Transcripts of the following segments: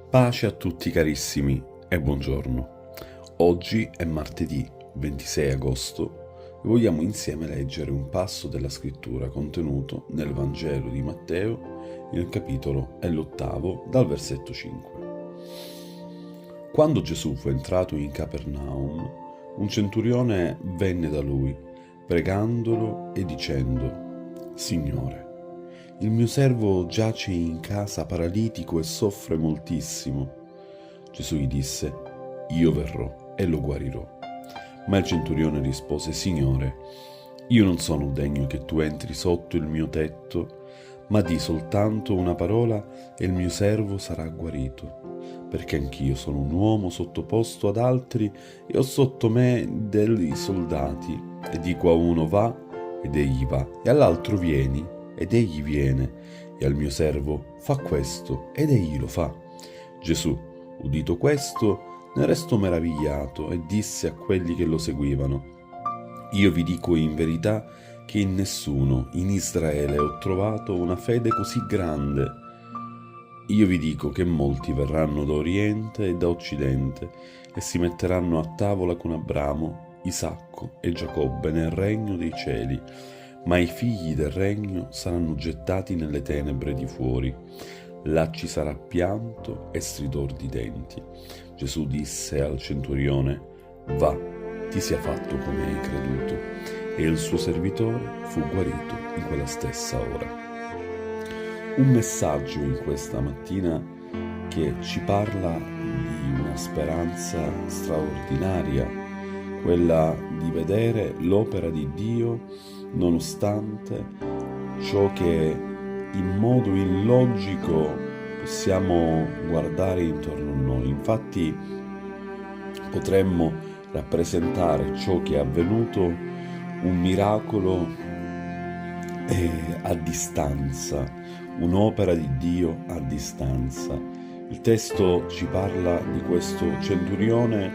Pace a tutti carissimi e buongiorno. Oggi è martedì 26 agosto e vogliamo insieme leggere un passo della scrittura contenuto nel Vangelo di Matteo, il capitolo è l'8 dal versetto 5. Quando Gesù fu entrato in Capernaum, un centurione venne da lui, pregandolo e dicendo: Signore, il mio servo giace in casa paralitico e soffre moltissimo. Gesù gli disse: Io verrò e lo guarirò. Ma il centurione rispose: Signore, io non sono degno che tu entri sotto il mio tetto, ma di soltanto una parola e il mio servo sarà guarito, perché anch'io sono un uomo sottoposto ad altri e ho sotto me dei soldati, e dico a uno va ed egli va, e all'altro vieni ed egli viene, e al mio servo fa questo ed egli lo fa. Gesù, udito questo, ne restò meravigliato e disse a quelli che lo seguivano: Io vi dico in verità che in nessuno in Israele ho trovato una fede così grande. Io vi dico che molti verranno da Oriente e da Occidente e si metteranno a tavola con Abramo, Isacco e Giacobbe nel regno dei cieli, ma i figli del regno saranno gettati nelle tenebre di fuori. Là ci sarà pianto e stridor di denti. Gesù disse al centurione: Va, ti sia fatto come hai creduto. E il suo servitore fu guarito in quella stessa ora. Un messaggio in questa mattina che ci parla di una speranza straordinaria, quella di vedere l'opera di Dio nonostante ciò che in modo illogico possiamo guardare intorno a noi. Infatti potremmo rappresentare ciò che è avvenuto un miracolo a distanza, un'opera di Dio a distanza. Il testo ci parla di questo centurione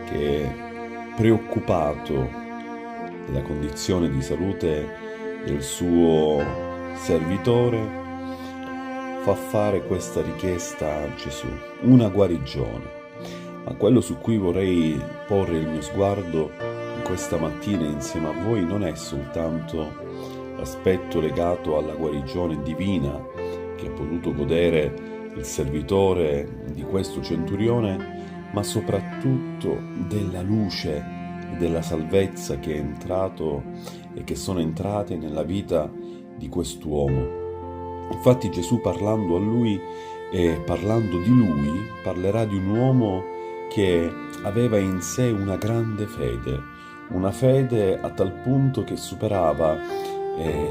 che, preoccupato della condizione di salute del suo servitore, fa fare questa richiesta a Gesù, una guarigione. Ma quello su cui vorrei porre il mio sguardo in questa mattina insieme a voi non è soltanto l'aspetto legato alla guarigione divina che ha potuto godere il servitore di questo centurione, ma soprattutto della luce della salvezza che è entrato e che sono entrate nella vita di quest'uomo. Infatti Gesù, parlando a lui e parlando di lui, parlerà di un uomo che aveva in sé una grande fede, una fede a tal punto che superava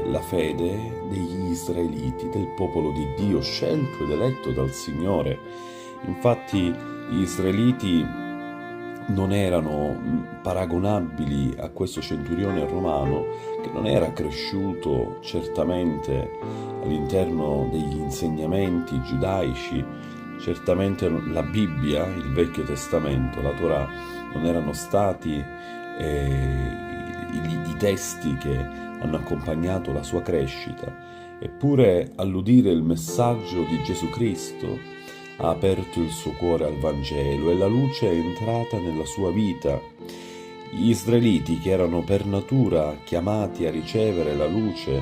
la fede degli israeliti, del popolo di Dio scelto ed eletto dal Signore. Infatti gli israeliti non erano paragonabili a questo centurione romano, che non era cresciuto certamente all'interno degli insegnamenti giudaici. Certamente la Bibbia, il Vecchio Testamento, la Torah non erano stati i testi che hanno accompagnato la sua crescita. Eppure, all'udire il messaggio di Gesù Cristo, ha aperto il suo cuore al Vangelo e la luce è entrata nella sua vita. Gli israeliti, che erano per natura chiamati a ricevere la luce,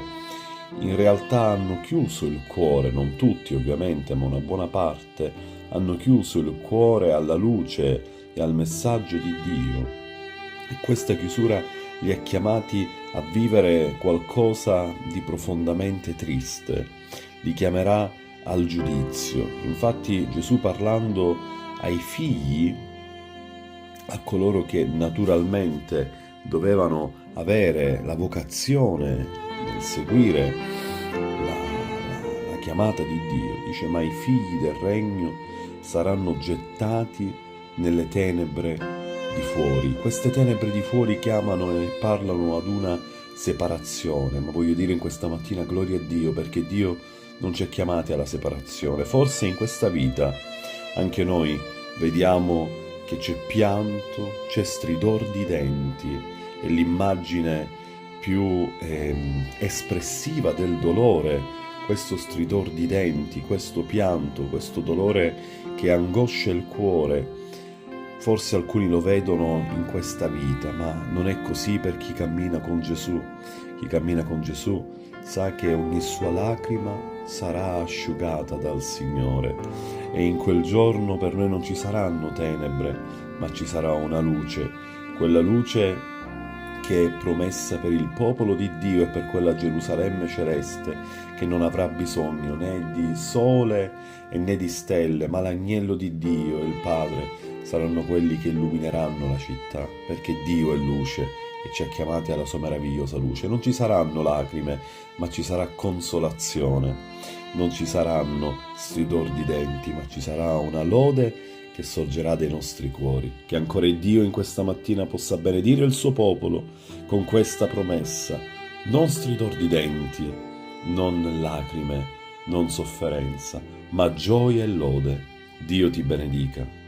in realtà hanno chiuso il cuore, non tutti ovviamente, ma una buona parte, hanno chiuso il cuore alla luce e al messaggio di Dio. E questa chiusura li ha chiamati a vivere qualcosa di profondamente triste. Li chiamerà al giudizio. Infatti Gesù, parlando ai figli, a coloro che naturalmente dovevano avere la vocazione nel seguire la chiamata di Dio, dice: ma i figli del regno saranno gettati nelle tenebre di fuori. Queste tenebre di fuori chiamano e parlano ad una separazione, ma voglio dire in questa mattina gloria a Dio, perché Dio non ci ha chiamati alla separazione. Forse in questa vita anche noi vediamo che c'è pianto, c'è stridor di denti, e l'immagine più espressiva del dolore questo stridor di denti, questo pianto, questo dolore che angoscia il cuore. Forse alcuni lo vedono in questa vita, ma non è così per chi cammina con Gesù. Chi cammina con Gesù sa che ogni sua lacrima sarà asciugata dal Signore e in quel giorno per noi non ci saranno tenebre, ma ci sarà una luce, quella luce che è promessa per il popolo di Dio e per quella Gerusalemme celeste che non avrà bisogno né di sole e né di stelle, ma l'agnello di Dio e il Padre saranno quelli che illumineranno la città, perché Dio è luce e ci ha chiamati alla sua meravigliosa luce. Non ci saranno lacrime, ma ci sarà consolazione. Non ci saranno stridor di denti, ma ci sarà una lode che sorgerà dai nostri cuori. Che ancora Dio in questa mattina possa benedire il suo popolo con questa promessa. Non stridor di denti, non lacrime, non sofferenza, ma gioia e lode. Dio ti benedica.